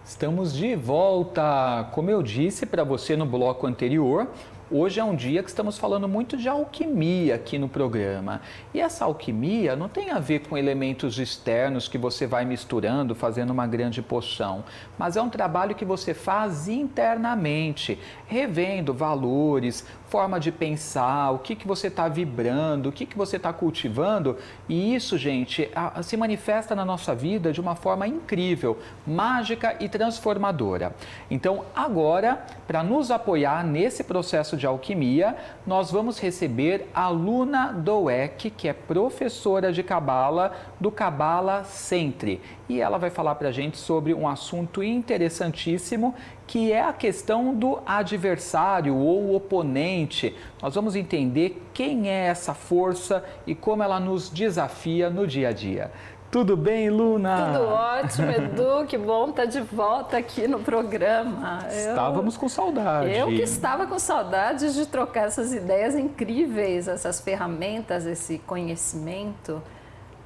Estamos de volta. Como eu disse para você no bloco anterior, hoje é um dia que estamos falando muito de alquimia aqui no programa. E essa alquimia não tem a ver com elementos externos que você vai misturando, fazendo uma grande poção, mas é um trabalho que você faz internamente, revendo valores, forma de pensar, o que você está vibrando, o que você está cultivando. E isso, gente, se manifesta na nossa vida de uma forma incrível, mágica e transformadora. Então, agora, para nos apoiar nesse processo de alquimia, nós vamos receber a Luna Dweck, que é professora de Cabala do Cabala Centre. E ela vai falar para a gente sobre um assunto interessantíssimo, que é a questão do adversário ou oponente. Nós vamos entender quem é essa força e como ela nos desafia no dia a dia. Tudo bem, Luna? Tudo ótimo, Edu, que bom estar de volta aqui no programa. Estávamos com saudade. Eu que estava com saudades de trocar essas ideias incríveis, essas ferramentas, esse conhecimento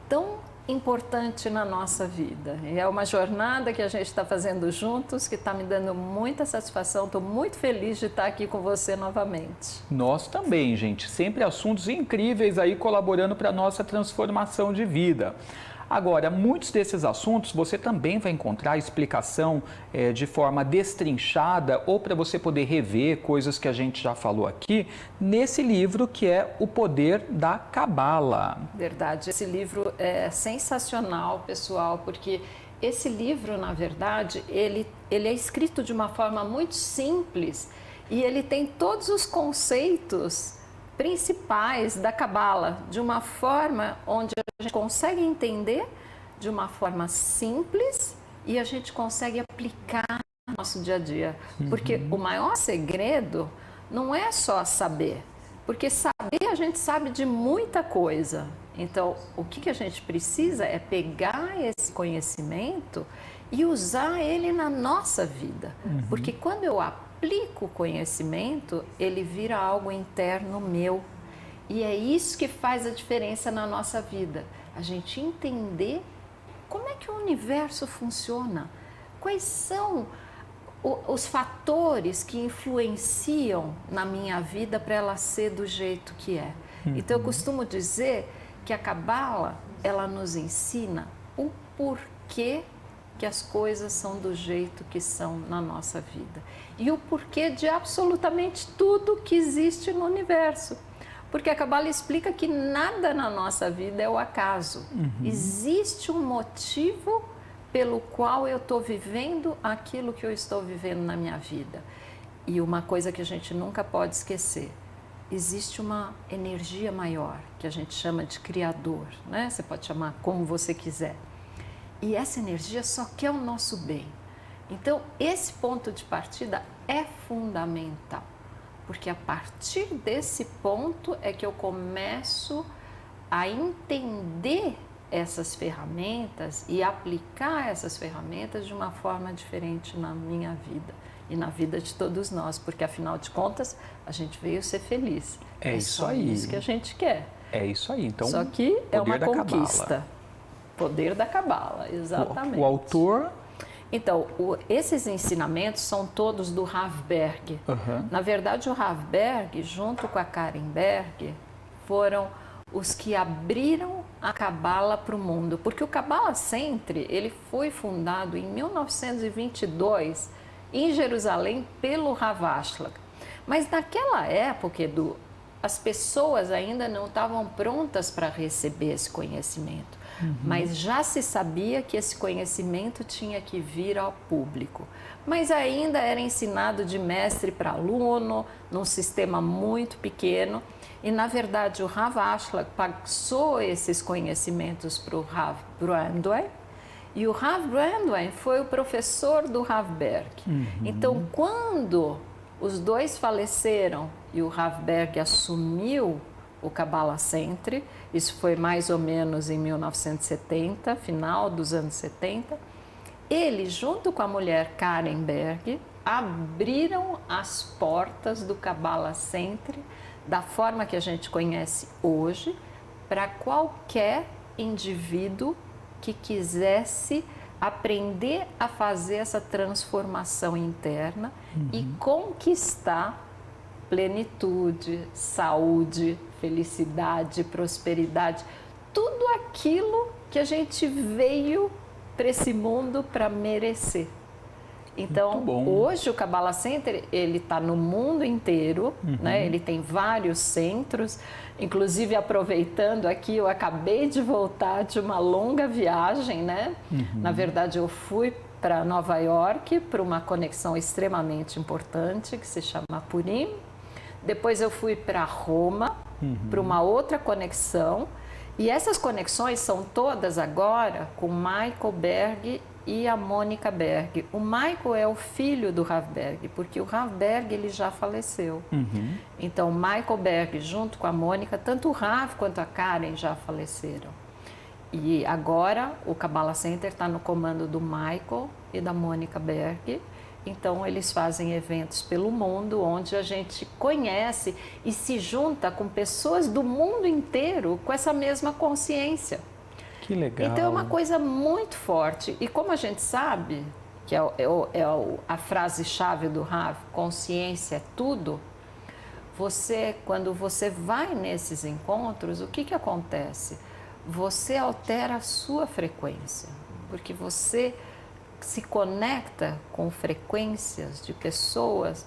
tão importante na nossa vida. E é uma jornada que a gente está fazendo juntos, que está me dando muita satisfação. Estou muito feliz de estar aqui com você novamente. Nós também, gente. Sempre assuntos incríveis aí colaborando para a nossa transformação de vida. Agora, muitos desses assuntos você também vai encontrar explicação de forma destrinchada ou para você poder rever coisas que a gente já falou aqui nesse livro que é O Poder da Cabala. Verdade, esse livro é sensacional, pessoal, porque esse livro, na verdade, ele é escrito de uma forma muito simples e ele tem todos os conceitos principais da Cabala, de uma forma onde a gente consegue entender de uma forma simples e a gente consegue aplicar no nosso dia a dia. Porque o maior segredo não é só saber, porque saber a gente sabe de muita coisa. Então, o que a gente precisa é pegar esse conhecimento e usar ele na nossa vida. Porque quando eu aplico o conhecimento, ele vira algo interno meu. E é isso que faz a diferença na nossa vida. A gente entender como é que o universo funciona, quais são os fatores que influenciam na minha vida para ela ser do jeito que é. Então, eu costumo dizer que a Cabala, ela nos ensina o porquê que as coisas são do jeito que são na nossa vida. E o porquê de absolutamente tudo que existe no universo. Porque a Cabala explica que nada na nossa vida é o acaso. Existe um motivo pelo qual eu estou vivendo aquilo que eu estou vivendo na minha vida. E uma coisa que a gente nunca pode esquecer, existe uma energia maior, que a gente chama de Criador, né? Você pode chamar como você quiser. E essa energia só quer o nosso bem. Então, esse ponto de partida é fundamental, porque a partir desse ponto é que eu começo a entender essas ferramentas e aplicar essas ferramentas de uma forma diferente na minha vida e na vida de todos nós, porque afinal de contas a gente veio ser feliz. É isso aí. É isso que a gente quer. É isso aí. Então, só que é uma conquista. Cabala. Poder da Cabala, exatamente. O autor... Então, esses ensinamentos são todos do Rav Berg. Na verdade, o Rav Berg, junto com a Karen Berg, foram os que abriram a Cabala para o mundo. Porque o Cabala Centre, ele foi fundado em 1922 em Jerusalém pelo Rav Ashlag. Mas naquela época, Edu, as pessoas ainda não estavam prontas para receber esse conhecimento. Mas já se sabia que esse conhecimento tinha que vir ao público. Mas ainda era ensinado de mestre para aluno, num sistema muito pequeno. E, na verdade, o Rav Ashlag passou esses conhecimentos para o Rav Brandwein. E o Rav Brandwein foi o professor do Rav Berg. Então, quando os dois faleceram e o Rav Berg assumiu o Cabala Centre, isso foi mais ou menos em 1970, final dos anos 70, ele, junto com a mulher Karen Berg, abriram as portas do Cabala Centre da forma que a gente conhece hoje para qualquer indivíduo que quisesse aprender a fazer essa transformação interna e conquistar plenitude, saúde, felicidade, prosperidade, tudo aquilo que a gente veio para esse mundo para merecer. Então, hoje o Kabbalah Center, ele está no mundo inteiro, né? Ele tem vários centros, inclusive aproveitando aqui, eu acabei de voltar de uma longa viagem, né? Na verdade, eu fui para Nova York para uma conexão extremamente importante que se chama Purim. Depois eu fui para Roma para uma outra conexão. E essas conexões são todas agora com Michael Berg e a Mônica Berg. O Michael é o filho do Rav Berg, porque o Rav Berg ele já faleceu. Então, o Michael Berg junto com a Mônica, tanto o Rav quanto a Karen já faleceram. E agora o Kabbalah Center está no comando do Michael e da Mônica Berg. Então, eles fazem eventos pelo mundo, onde a gente conhece e se junta com pessoas do mundo inteiro com essa mesma consciência. Que legal. Então, é uma coisa muito forte. E como a gente sabe, que a frase-chave do Rav, consciência é tudo, quando você vai nesses encontros, o que acontece? Você altera a sua frequência, porque você se conecta com frequências de pessoas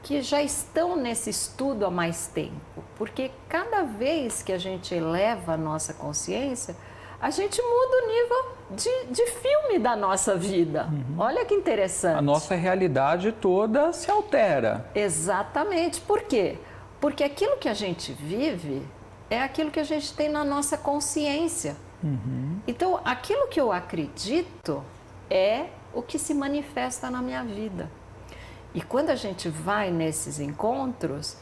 que já estão nesse estudo há mais tempo. Porque cada vez que a gente eleva a nossa consciência, a gente muda o nível de filme da nossa vida. Olha que interessante. A nossa realidade toda se altera. Exatamente. Por quê? Porque aquilo que a gente vive é aquilo que a gente tem na nossa consciência. Então, aquilo que eu acredito é o que se manifesta na minha vida. E quando a gente vai nesses encontros,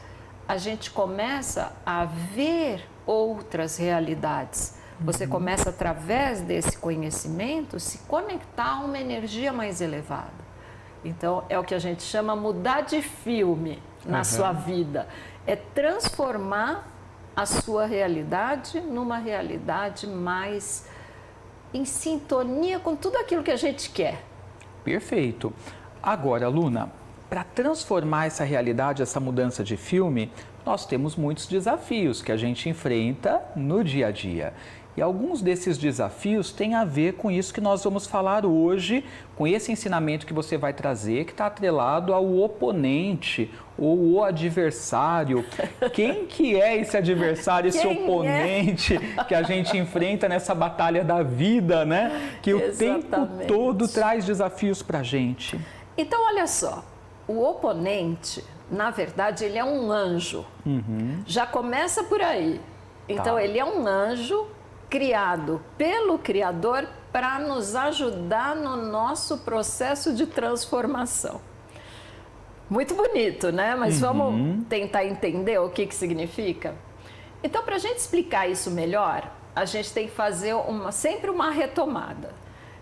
a gente começa a ver outras realidades. Você começa, através desse conhecimento, se conectar a uma energia mais elevada. Então, é o que a gente chama mudar de filme na sua vida. É transformar a sua realidade numa realidade mais em sintonia com tudo aquilo que a gente quer. Perfeito. Agora, Luna, para transformar essa realidade, essa mudança de filme, nós temos muitos desafios que a gente enfrenta no dia a dia. E alguns desses desafios têm a ver com isso que nós vamos falar hoje, com esse ensinamento que você vai trazer, que está atrelado ao oponente ou o adversário. Quem que é esse adversário, esse oponente que a gente enfrenta nessa batalha da vida, né? Que o tempo todo traz desafios para a gente. Então, olha só, o oponente, na verdade, ele é um anjo. Já começa por aí. Então, ele é um anjo criado pelo Criador para nos ajudar no nosso processo de transformação. Muito bonito, né? Mas vamos tentar entender o que significa? Então, para a gente explicar isso melhor, a gente tem que fazer sempre uma retomada.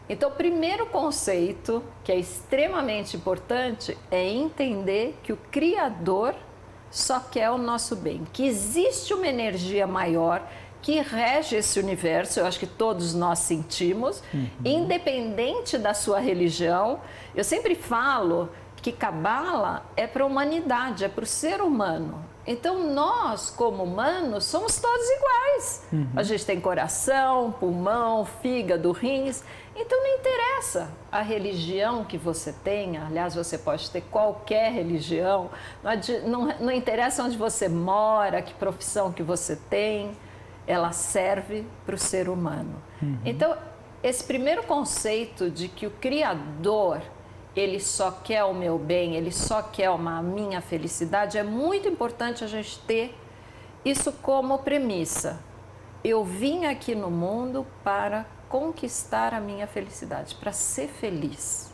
Então, o primeiro conceito, que é extremamente importante, é entender que o Criador só quer o nosso bem, que existe uma energia maior que rege esse universo, eu acho que todos nós sentimos, independente da sua religião. Eu sempre falo que Kabbalah é para a humanidade, é para o ser humano. Então, nós, como humanos, somos todos iguais. A gente tem coração, pulmão, fígado, rins. Então, não interessa a religião que você tenha. Aliás, você pode ter qualquer religião. Não interessa onde você mora, que profissão que você tem. Ela serve para o ser humano. Então, esse primeiro conceito de que o Criador, ele só quer o meu bem, ele só quer a minha felicidade, é muito importante a gente ter isso como premissa. Eu vim aqui no mundo para conquistar a minha felicidade, para ser feliz.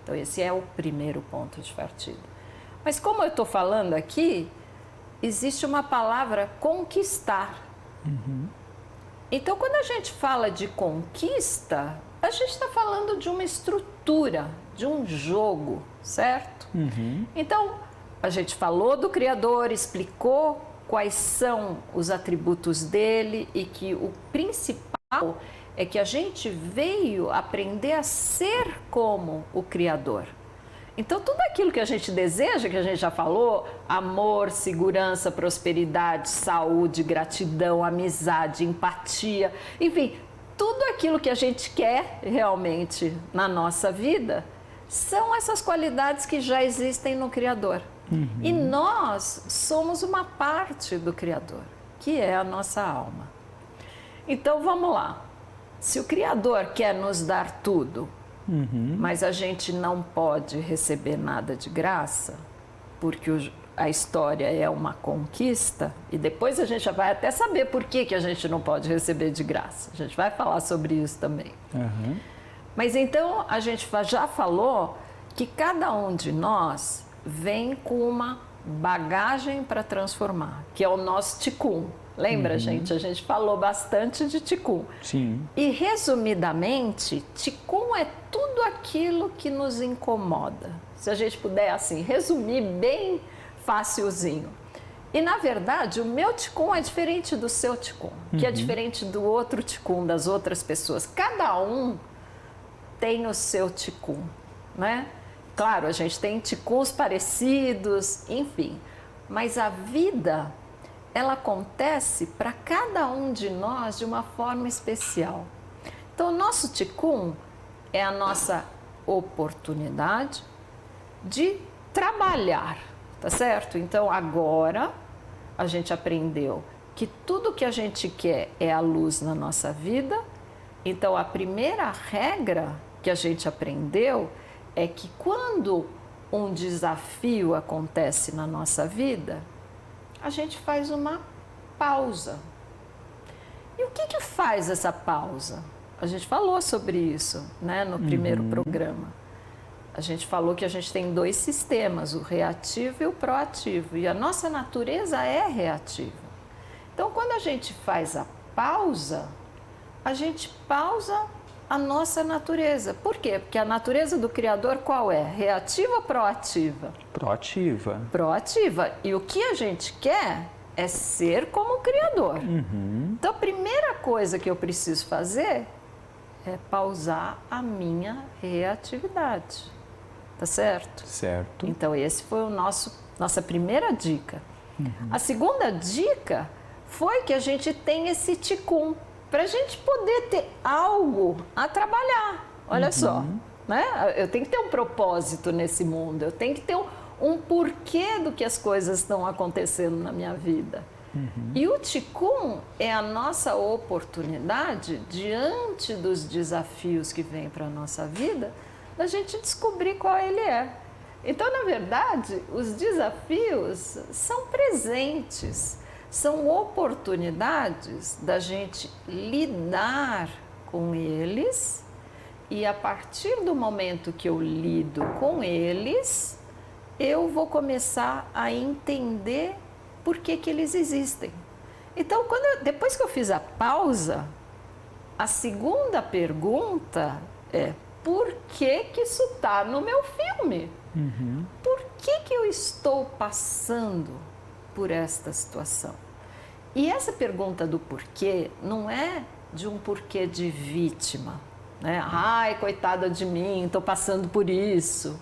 Então, esse é o primeiro ponto de partida. Mas como eu estou falando aqui, existe uma palavra conquistar. Então, quando a gente fala de conquista, a gente está falando de uma estrutura, de um jogo, certo? Então, a gente falou do Criador, explicou quais são os atributos dele e que o principal é que a gente veio aprender a ser como o Criador. Então, tudo aquilo que a gente deseja, que a gente já falou, amor, segurança, prosperidade, saúde, gratidão, amizade, empatia, enfim, tudo aquilo que a gente quer realmente na nossa vida, são essas qualidades que já existem no Criador. E nós somos uma parte do Criador, que é a nossa alma. Então, vamos lá. Se o Criador quer nos dar tudo, mas a gente não pode receber nada de graça, porque a história é uma conquista, e depois a gente já vai até saber por que a gente não pode receber de graça. A gente vai falar sobre isso também. Mas então a gente já falou que cada um de nós vem com uma bagagem para transformar, que é o nosso Tikkun. Lembra, gente? A gente falou bastante de Tikkun. Sim. E, resumidamente, Tikkun é tudo aquilo que nos incomoda. Se a gente puder, assim, resumir bem facilzinho. E, na verdade, o meu Tikkun é diferente do seu Tikkun, que é diferente do outro Tikkun, das outras pessoas. Cada um tem o seu Tikkun, né? Claro, a gente tem Tikkuns parecidos, enfim. Mas a vida, ela acontece para cada um de nós de uma forma especial. Então, o nosso Tikkun é a nossa oportunidade de trabalhar, tá certo? Então, agora a gente aprendeu que tudo que a gente quer é a luz na nossa vida. Então, a primeira regra que a gente aprendeu é que quando um desafio acontece na nossa vida, a gente faz uma pausa. E o que faz essa pausa? A gente falou sobre isso, né, no primeiro programa. A gente falou que a gente tem dois sistemas, o reativo e o proativo. E a nossa natureza é reativa. Então, quando a gente faz a pausa, a gente pausa a nossa natureza. Por quê? Porque a natureza do Criador qual é? Reativa ou proativa? Proativa. Proativa. E o que a gente quer é ser como o Criador. Então, a primeira coisa que eu preciso fazer é pausar a minha reatividade. Tá certo? Certo. Então, esse foi nossa primeira dica. A segunda dica foi que a gente tem esse Tikkun, para a gente poder ter algo a trabalhar. Olha só, né? Eu tenho que ter um propósito nesse mundo, eu tenho que ter um porquê do que as coisas estão acontecendo na minha vida. E o Tikkun é a nossa oportunidade, diante dos desafios que vêm para a nossa vida, da gente descobrir qual ele é. Então, na verdade, os desafios são presentes. São oportunidades da gente lidar com eles e a partir do momento que eu lido com eles, eu vou começar a entender por que eles existem. Então, depois que eu fiz a pausa, a segunda pergunta é: por que isso está no meu filme? Por que eu estou passando por esta situação? E essa pergunta do porquê não é de um porquê de vítima, né? Ai, coitada de mim, estou passando por isso.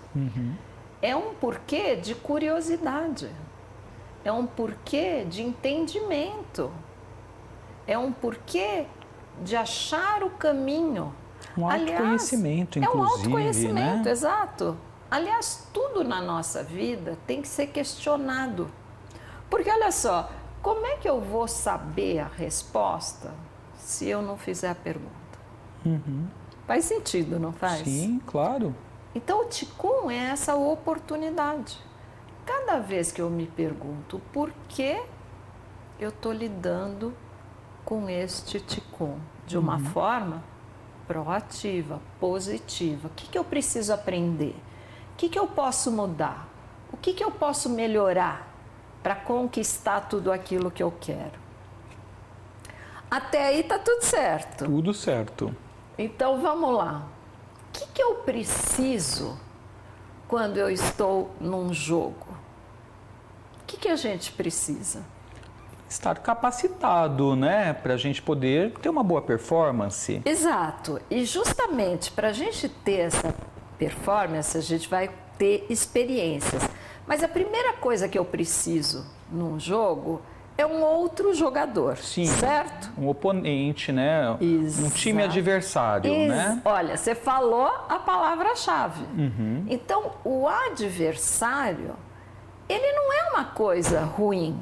É um porquê de curiosidade, é um porquê de entendimento, é um porquê de achar o caminho. Um autoconhecimento, inclusive. É um né? autoconhecimento, exato. Aliás, tudo na nossa vida tem que ser questionado. Porque, olha só, como é que eu vou saber a resposta se eu não fizer a pergunta? Faz sentido, não faz? Sim, claro. Então, o Tikkun é essa oportunidade. Cada vez que eu me pergunto por que eu estou lidando com este Tikkun de uma forma proativa, positiva. O que eu preciso aprender? O que eu posso mudar? O que eu posso melhorar para conquistar tudo aquilo que eu quero? Até aí está tudo certo. Tudo certo. Então vamos lá. O que eu preciso quando eu estou num jogo? O que a gente precisa? estar capacitado, né, para a gente poder ter uma boa performance. Exato. E justamente para a gente ter essa performance, a gente vai ter experiências. Mas a primeira coisa que eu preciso num jogo é um outro jogador, Sim, certo? um oponente, né? Exato. Um time adversário, né? Olha, você falou a palavra-chave. Então, o adversário, ele não é uma coisa ruim.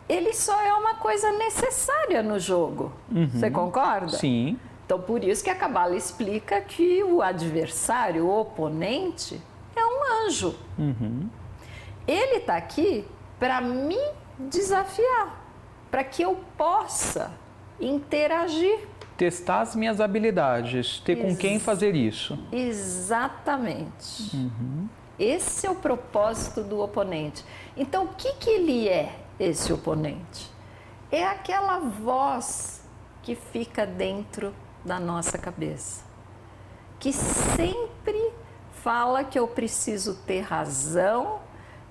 Ele só é uma coisa necessária no jogo. Você concorda? Sim. Então, por isso que a Cabala explica que o adversário, o oponente, é um anjo. Ele está aqui para me desafiar, para que eu possa interagir. Testar as minhas habilidades, ter com quem fazer isso. Exatamente. Esse é o propósito do oponente. Então, o que ele é, esse oponente? É aquela voz que fica dentro da nossa cabeça, que sempre fala que eu preciso ter razão,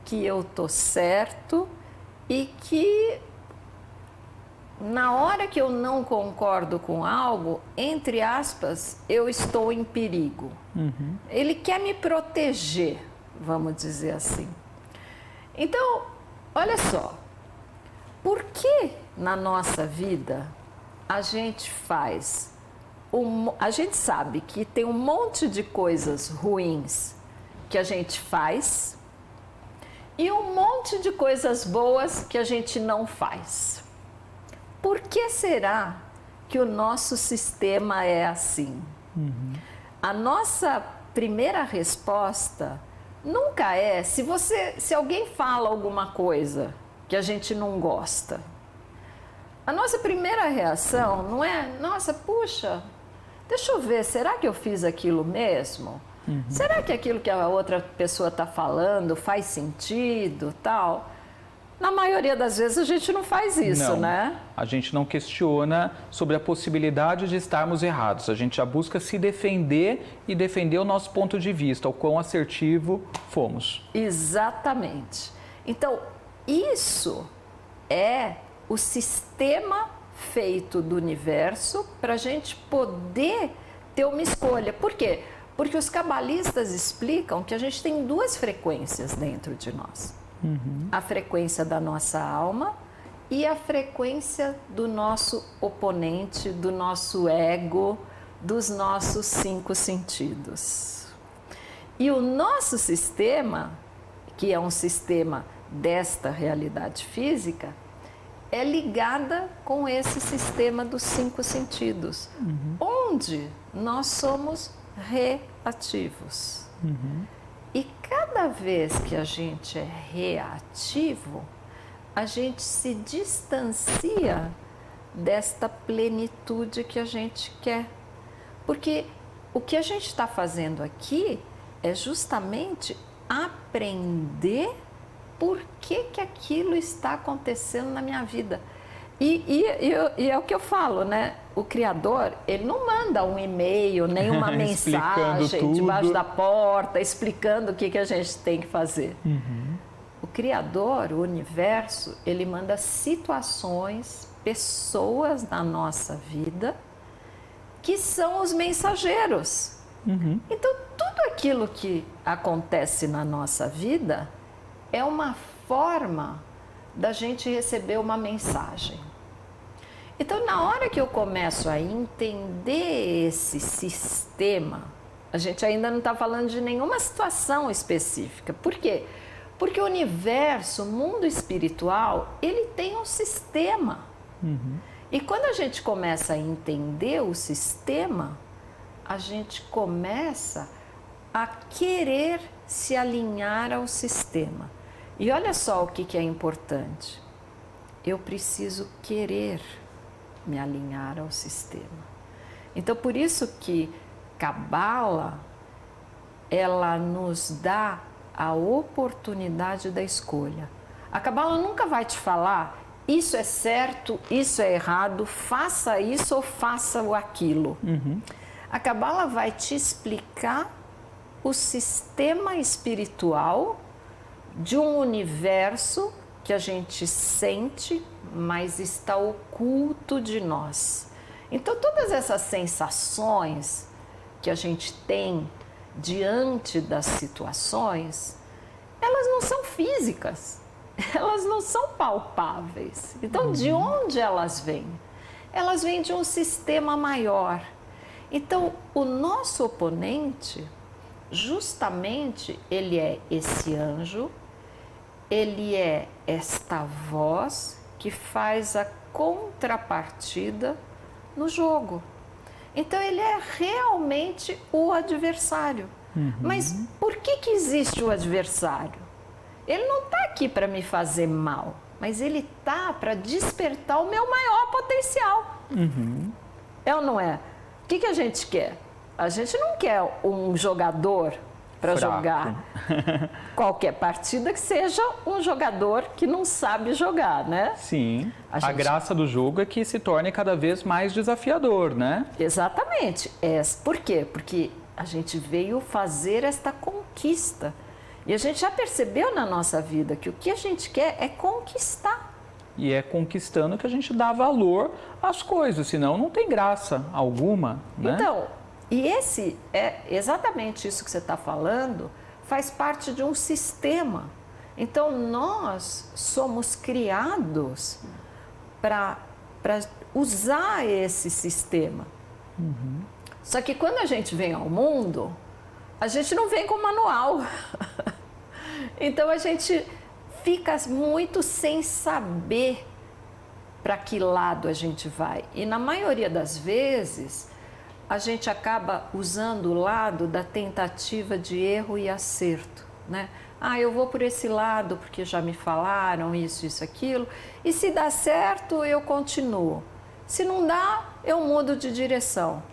que eu tô certo e que na hora que eu não concordo com algo, entre aspas, eu estou em perigo. Ele quer me proteger, vamos dizer assim. Então, olha só, por que na nossa vida a gente a gente sabe que tem um monte de coisas ruins que a gente faz e um monte de coisas boas que a gente não faz. Por que será que o nosso sistema é assim? A nossa primeira resposta nunca é se alguém fala alguma coisa que a gente não gosta. A nossa primeira reação não é, nossa, puxa, deixa eu ver, será que eu fiz aquilo mesmo? Será que aquilo que a outra pessoa está falando faz sentido, tal? Na maioria das vezes a gente não faz isso, Não, né? a gente não questiona sobre a possibilidade de estarmos errados. A gente já busca se defender e defender o nosso ponto de vista, o quão assertivo fomos. Exatamente. Então, isso é o sistema feito do universo para a gente poder ter uma escolha. Por quê? Porque os cabalistas explicam que a gente tem duas frequências dentro de nós. A frequência da nossa alma e a frequência do nosso oponente, do nosso ego, dos nossos 5 sentidos. E o nosso sistema, que é um sistema desta realidade física, é ligada com esse sistema dos 5 sentidos, onde nós somos reativos. E cada vez que a gente é reativo, a gente se distancia desta plenitude que a gente quer. Porque o que a gente está fazendo aqui é justamente aprender por que aquilo está acontecendo na minha vida. E é o que eu falo, né? O Criador, ele não manda um e-mail, nem uma mensagem debaixo da porta, explicando o que a gente tem que fazer. O Criador, o universo, ele manda situações, pessoas na nossa vida, que são os mensageiros. Então, tudo aquilo que acontece na nossa vida é uma forma da gente receber uma mensagem. Então, na hora que eu começo a entender esse sistema, a gente ainda não está falando de nenhuma situação específica. Por quê? Porque o universo, o mundo espiritual, ele tem um sistema. E quando a gente começa a entender o sistema, a gente começa a querer se alinhar ao sistema. E olha só o que é importante. Eu preciso querer me alinhar ao sistema. Então, por isso que Cabala, ela nos dá a oportunidade da escolha. A Cabala nunca vai te falar, isso é certo, isso é errado, faça isso ou faça aquilo. A Cabala vai te explicar o sistema espiritual de um universo que a gente sente, mas está oculto de nós. Então, todas essas sensações que a gente tem diante das situações, elas não são físicas, elas não são palpáveis. Então, de onde elas vêm? Elas vêm de um sistema maior. Então, o nosso oponente, justamente, ele é esse anjo, ele é esta voz que faz a contrapartida no jogo. Então, ele é realmente o adversário. Mas por que existe o adversário? Ele não está aqui para me fazer mal, mas ele está para despertar o meu maior potencial. É ou não é? O que a gente quer? A gente não quer um jogador para jogar qualquer partida que seja um jogador que não sabe jogar, né? Sim. A graça do jogo é que se torne cada vez mais desafiador, né? Exatamente. Por quê? Porque a gente veio fazer esta conquista. E a gente já percebeu na nossa vida que o que a gente quer é conquistar. E é conquistando que a gente dá valor às coisas, senão não tem graça alguma, né? Então, e esse é exatamente isso que você está falando, faz parte de um sistema. Então, nós somos criados para usar esse sistema. Só que quando a gente vem ao mundo, a gente não vem com manual. Então, a gente fica muito sem saber para que lado a gente vai. E na maioria das vezes, a gente acaba usando o lado da tentativa de erro e acerto, né? Ah, eu vou por esse lado porque já me falaram isso, aquilo. E se dá certo, eu continuo. Se não dá, eu mudo de direção.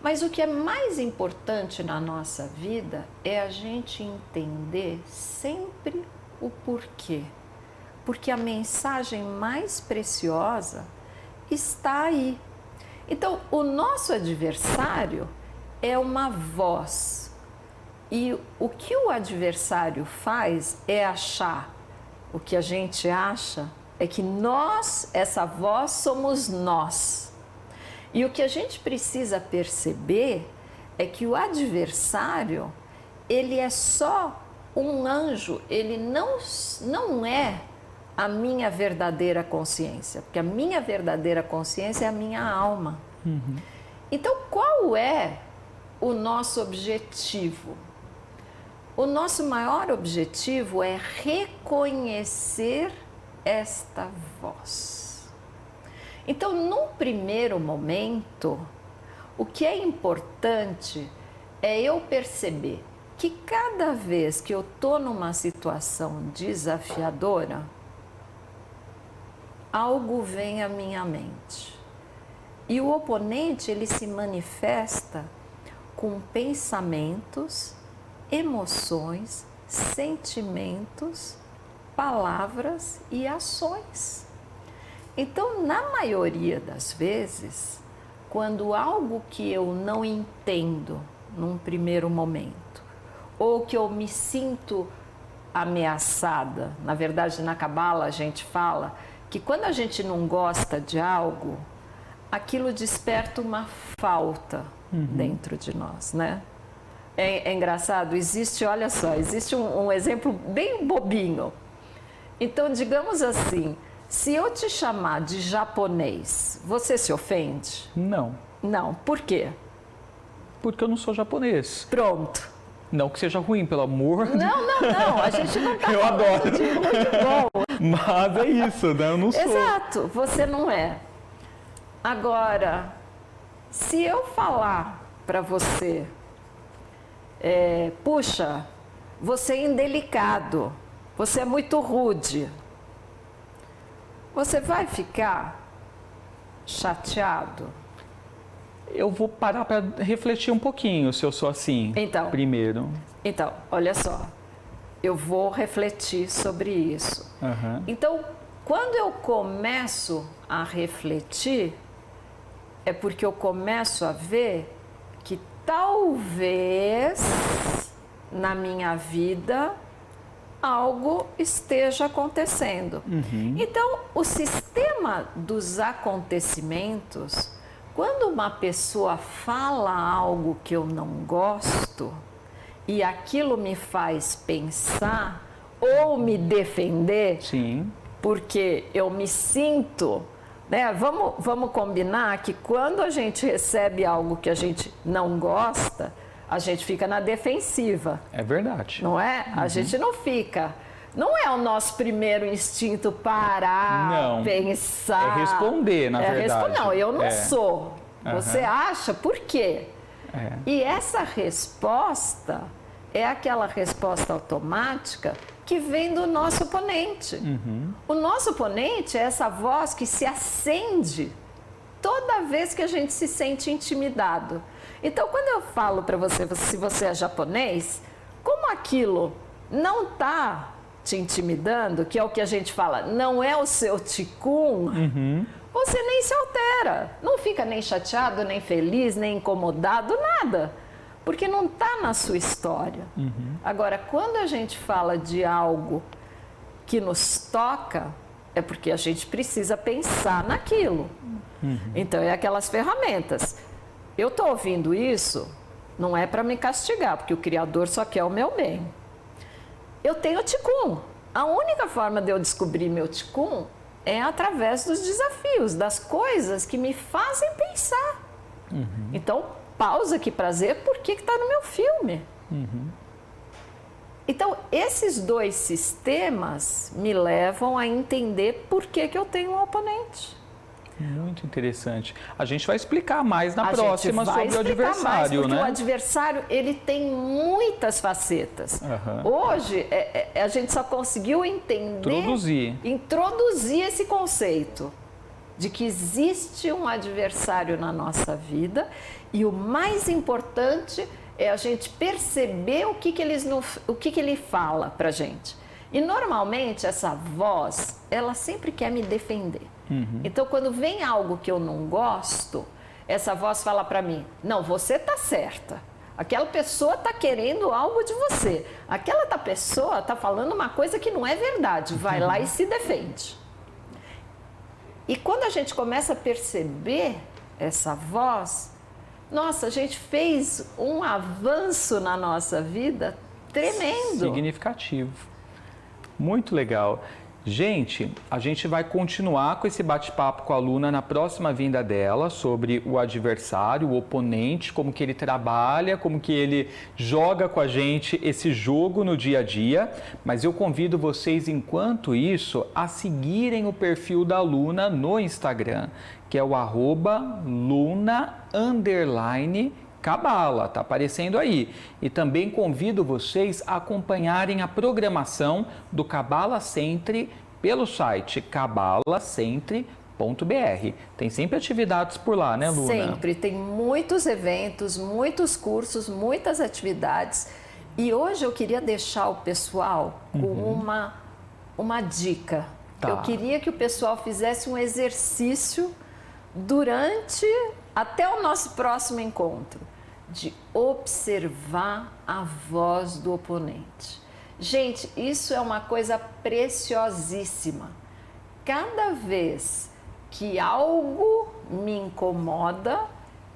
Mas o que é mais importante na nossa vida é a gente entender sempre o porquê. Porque a mensagem mais preciosa está aí. Então, o nosso adversário é uma voz. E o que o adversário faz é achar, o que a gente acha é que nós, essa voz, somos nós. E o que a gente precisa perceber é que o adversário, ele é só um anjo, ele não é a minha verdadeira consciência, porque a minha verdadeira consciência é a minha alma. Então, qual é o nosso objetivo? O nosso maior objetivo é reconhecer esta voz. Então, num primeiro momento, o que é importante é eu perceber que cada vez que eu estou numa situação desafiadora, algo vem à minha mente. E o oponente, ele se manifesta com pensamentos, emoções, sentimentos, palavras e ações. Então, na maioria das vezes, quando algo que eu não entendo num primeiro momento, ou que eu me sinto ameaçada, na verdade, na Cabala a gente fala que quando a gente não gosta de algo, aquilo desperta uma falta dentro de nós, né? É engraçado, olha só, existe um exemplo bem bobinho. Então, digamos assim, se eu te chamar de japonês, você se ofende? Não. Não, por quê? Porque eu não sou japonês. Pronto. Não que seja ruim, pelo amor de... Não, a gente não está Eu adoro. de muito bom. Mas é isso, né? Eu não sou. Exato, você não é. Agora, se eu falar para você, puxa, você é indelicado, você é muito rude, você vai ficar chateado? Eu vou parar para refletir um pouquinho se eu sou assim, primeiro. Então, olha só, eu vou refletir sobre isso. Então, quando eu começo a refletir, é porque eu começo a ver que talvez na minha vida algo esteja acontecendo. Então, o sistema dos acontecimentos, quando uma pessoa fala algo que eu não gosto e aquilo me faz pensar ou me defender, Sim. porque eu me sinto, né? Vamos combinar que quando a gente recebe algo que a gente não gosta, a gente fica na defensiva. É verdade. Não é? A gente não fica. Não é o nosso primeiro instinto parar, pensar. É responder, na verdade. Não, eu não sou. Você acha? Por quê? E essa resposta é aquela resposta automática que vem do nosso oponente. O nosso oponente é essa voz que se acende toda vez que a gente se sente intimidado. Então, quando eu falo para você, se você é japonês, como aquilo não está te intimidando, que é o que a gente fala, não é o seu ticum, você nem se altera. Não fica nem chateado, nem feliz, nem incomodado, nada. Porque não está na sua história. Agora, quando a gente fala de algo que nos toca, é porque a gente precisa pensar naquilo. Então, é aquelas ferramentas. Eu estou ouvindo isso, não é para me castigar, porque o Criador só quer o meu bem. Eu tenho ticum. A única forma de eu descobrir meu ticum é através dos desafios, das coisas que me fazem pensar. Então, pausa aqui para ver por que está no meu filme. Então, esses dois sistemas me levam a entender por que eu tenho um oponente. Muito interessante. A gente vai explicar mais na próxima sobre o adversário, porque né? O adversário, ele tem muitas facetas. Hoje, a gente só conseguiu entender, introduzir esse conceito de que existe um adversário na nossa vida e o mais importante é a gente perceber o que ele fala pra gente. E normalmente essa voz, ela sempre quer me defender. Então, quando vem algo que eu não gosto, essa voz fala para mim, não, você tá certa. Aquela pessoa tá querendo algo de você. Aquela pessoa tá falando uma coisa que não é verdade. Vai lá e se defende. E quando a gente começa a perceber essa voz, nossa, a gente fez um avanço na nossa vida tremendo. Significativo. Muito legal. Gente, a gente vai continuar com esse bate-papo com a Luna na próxima vinda dela sobre o adversário, o oponente, como que ele trabalha, como que ele joga com a gente esse jogo no dia a dia. Mas eu convido vocês, enquanto isso, a seguirem o perfil da Luna no Instagram, que é o @Luna_Cabala, tá aparecendo aí. E também convido vocês a acompanharem a programação do Cabala Centre pelo site cabalacentre.br. Tem sempre atividades por lá, né, Luna? Sempre, tem muitos eventos, muitos cursos, muitas atividades. E hoje eu queria deixar o pessoal com uma dica. Tá. Eu queria que o pessoal fizesse um exercício durante até o nosso próximo encontro, de observar a voz do oponente. Gente, isso é uma coisa preciosíssima. Cada vez que algo me incomoda,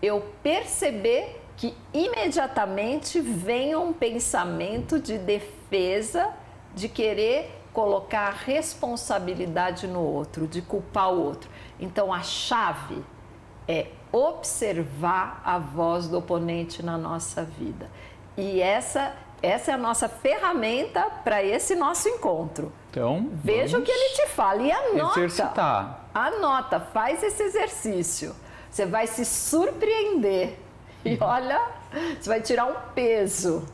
eu perceber que imediatamente vem um pensamento de defesa, de querer colocar a responsabilidade no outro, de culpar o outro. Então, a chave é observar a voz do oponente na nossa vida. E essa é a nossa ferramenta para esse nosso encontro. Então, veja o que ele te fala e anota. Exercitar. Anota, faz esse exercício. Você vai se surpreender. E olha, você vai tirar um peso.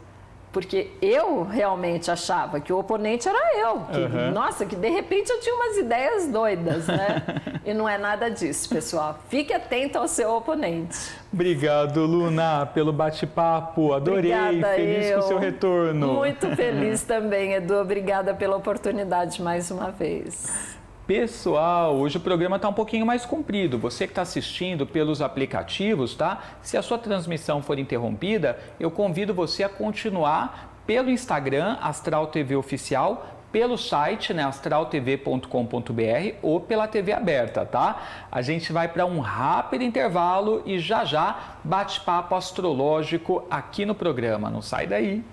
Porque eu realmente achava que o oponente era eu. Que, nossa, que de repente eu tinha umas ideias doidas, né? E não é nada disso, pessoal. Fique atento ao seu oponente. Obrigado, Luna, pelo bate-papo. Adorei. Obrigada, feliz com o seu retorno. Muito feliz também, Edu. Obrigada pela oportunidade mais uma vez. Pessoal, hoje o programa está um pouquinho mais comprido. Você que está assistindo pelos aplicativos, tá? Se a sua transmissão for interrompida, eu convido você a continuar pelo Instagram, Astral TV Oficial, pelo site, né, astraltv.com.br ou pela TV aberta, tá? A gente vai para um rápido intervalo e já bate-papo astrológico aqui no programa. Não sai daí!